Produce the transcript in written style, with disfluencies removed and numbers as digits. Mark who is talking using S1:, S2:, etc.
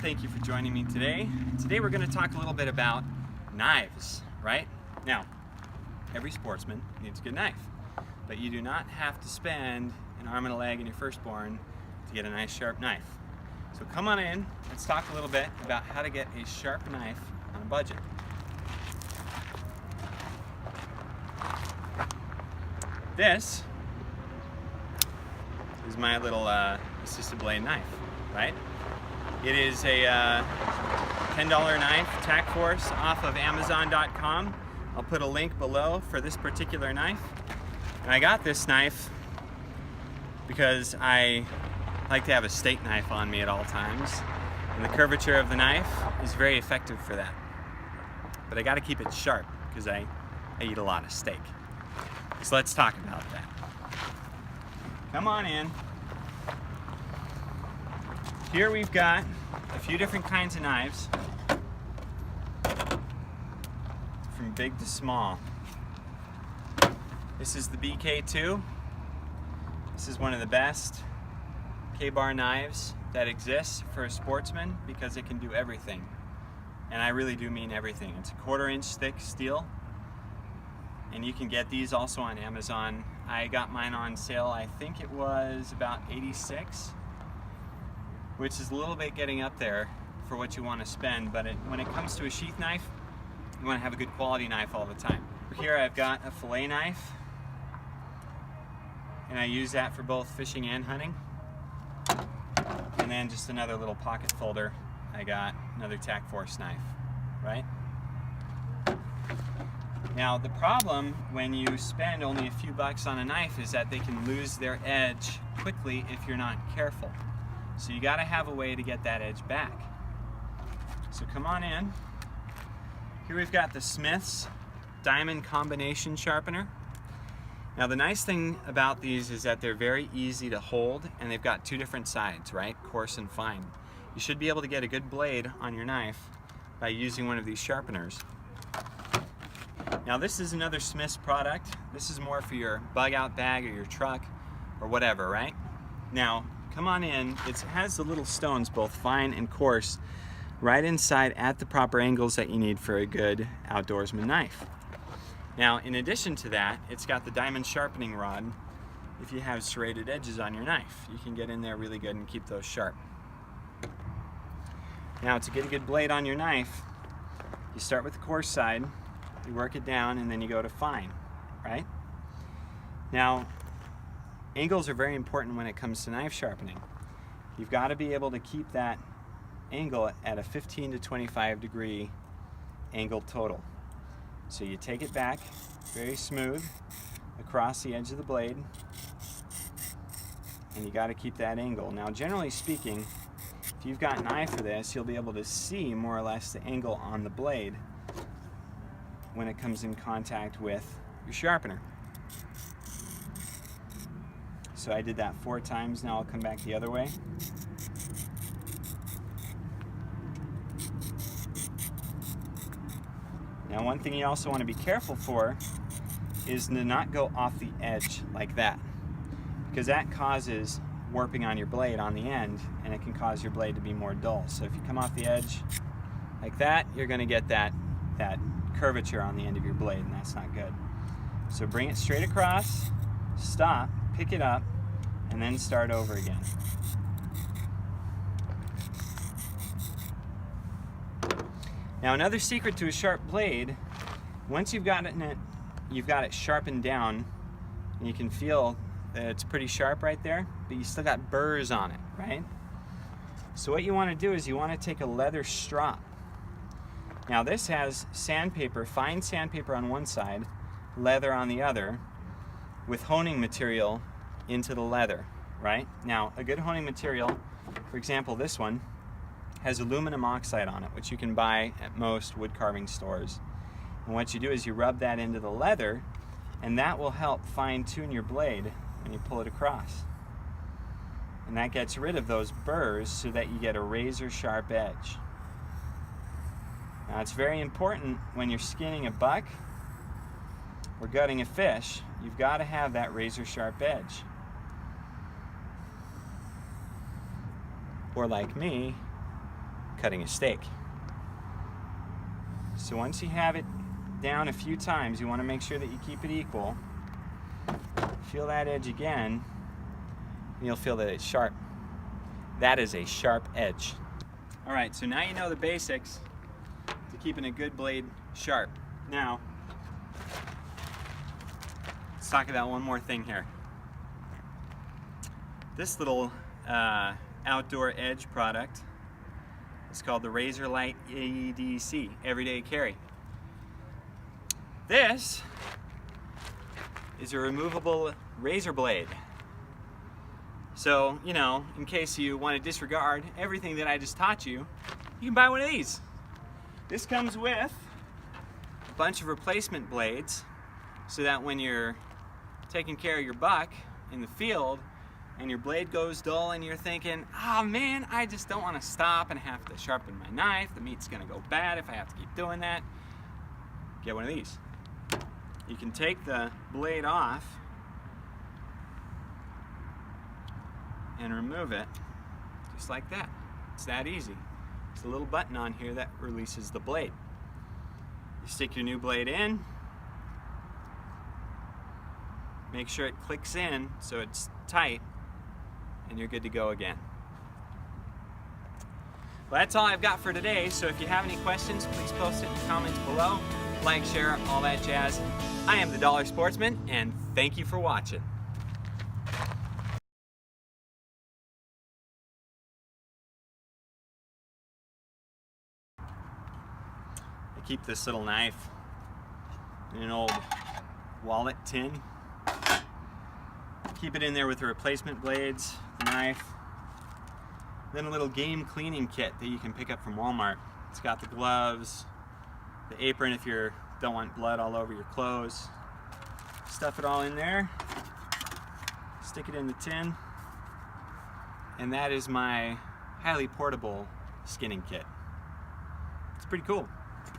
S1: Thank you for joining me today. Today we're going to talk a little bit about knives, right? Now, every sportsman needs a good knife, but you do not have to spend an arm and a leg in your firstborn to get a nice sharp knife. So come on in, let's talk a little bit about how to get a sharp knife on a budget. This is my little assisted blade knife, right? It is a $10 knife, Tac-Force, off of Amazon.com. I'll put a link below for this particular knife. And I got this knife because I like to have a steak knife on me at all times. And the curvature of the knife is very effective for that. But I got to keep it sharp because I eat a lot of steak. So let's talk about that. Come on in. Here we've got a few different kinds of knives, from big to small. This is the BK2. This is one of the best Kabar knives that exists for a sportsman because it can do everything. And I really do mean everything. It's a 1/4 inch thick steel, and you can get these also on Amazon. I got mine on sale, I think it was about $86, which is a little bit getting up there for what you want to spend, but when it comes to a sheath knife, you want to have a good quality knife all the time. Here I've got a fillet knife, and I use that for both fishing and hunting. And then just another little pocket folder, I got another Tac-Force knife, right? Now the problem when you spend only a few bucks on a knife is that they can lose their edge quickly if you're not careful. So you got to have a way to get that edge back. So come on in. Here we've got the Smith's diamond combination sharpener. Now the nice thing about these is that they're very easy to hold, and they've got two different sides, right? Coarse and fine. You should be able to get a good blade on your knife by using one of these sharpeners. Now this is another Smith's product. This is more for your bug out bag or your truck or whatever, right? Now come on in. It has the little stones, both fine and coarse, right inside at the proper angles that you need for a good outdoorsman knife. Now in addition to that, it's got the diamond sharpening rod. If you have serrated edges on your knife, you can get in there really good and keep those sharp. Now to get a good blade on your knife, you start with the coarse side, you work it down, and then you go to fine, right? Now angles are very important when it comes to knife sharpening. You've got to be able to keep that angle at a 15 to 25 degree angle total. So you take it back very smooth across the edge of the blade, and you got to keep that angle. Now generally speaking, if you've got an eye for this, you'll be able to see more or less the angle on the blade when it comes in contact with your sharpener. So I did that 4 times. Now I'll come back the other way. Now one thing you also want to be careful for is to not go off the edge like that, because that causes warping on your blade on the end, and it can cause your blade to be more dull. So if you come off the edge like that, you're going to get that curvature on the end of your blade, and that's not good. So bring it straight across, stop, pick it up, and then start over again. Now another secret to a sharp blade, once you've got it sharpened down, and you can feel that it's pretty sharp right there, but you still got burrs on it, right? So what you want to do is you want to take a leather strop. Now this has sandpaper, fine sandpaper on one side, leather on the other, with honing material into the leather, right? Now a good honing material, for example this one, has aluminum oxide on it, which you can buy at most wood carving stores. And what you do is you rub that into the leather, and that will help fine-tune your blade when you pull it across. And that gets rid of those burrs so that you get a razor-sharp edge. Now it's very important when you're skinning a buck or gutting a fish, you've got to have that razor-sharp edge. Or like me, cutting a steak. So once you have it down a few times, you want to make sure that you keep it equal. Feel that edge again, and you'll feel that it's sharp. That is a sharp edge. All right, so now you know the basics to keeping a good blade sharp. Now, let's talk about one more thing here. This little outdoor edge product is called the Razor Light EDC, Everyday Carry. This is a removable razor blade. So, you know, in case you want to disregard everything that I just taught you, you can buy one of these. This comes with a bunch of replacement blades so that when you're taking care of your buck in the field and your blade goes dull and you're thinking, oh man, I just don't want to stop and have to sharpen my knife. The meat's going to go bad if I have to keep doing that. Get one of these. You can take the blade off and remove it just like that. It's that easy. There's a little button on here that releases the blade. You stick your new blade in, make sure it clicks in so it's tight, and you're good to go again. Well, that's all I've got for today, so if you have any questions, please post it in the comments below. Like, share, all that jazz. I am the Dollar Sportsman, and thank you for watching. I keep this little knife in an old wallet tin. Keep it in there with the replacement blades, the knife, then a little game cleaning kit that you can pick up from Walmart. It's got the gloves, the apron if you don't want blood all over your clothes. Stuff it all in there, stick it in the tin, and that is my highly portable skinning kit. It's pretty cool.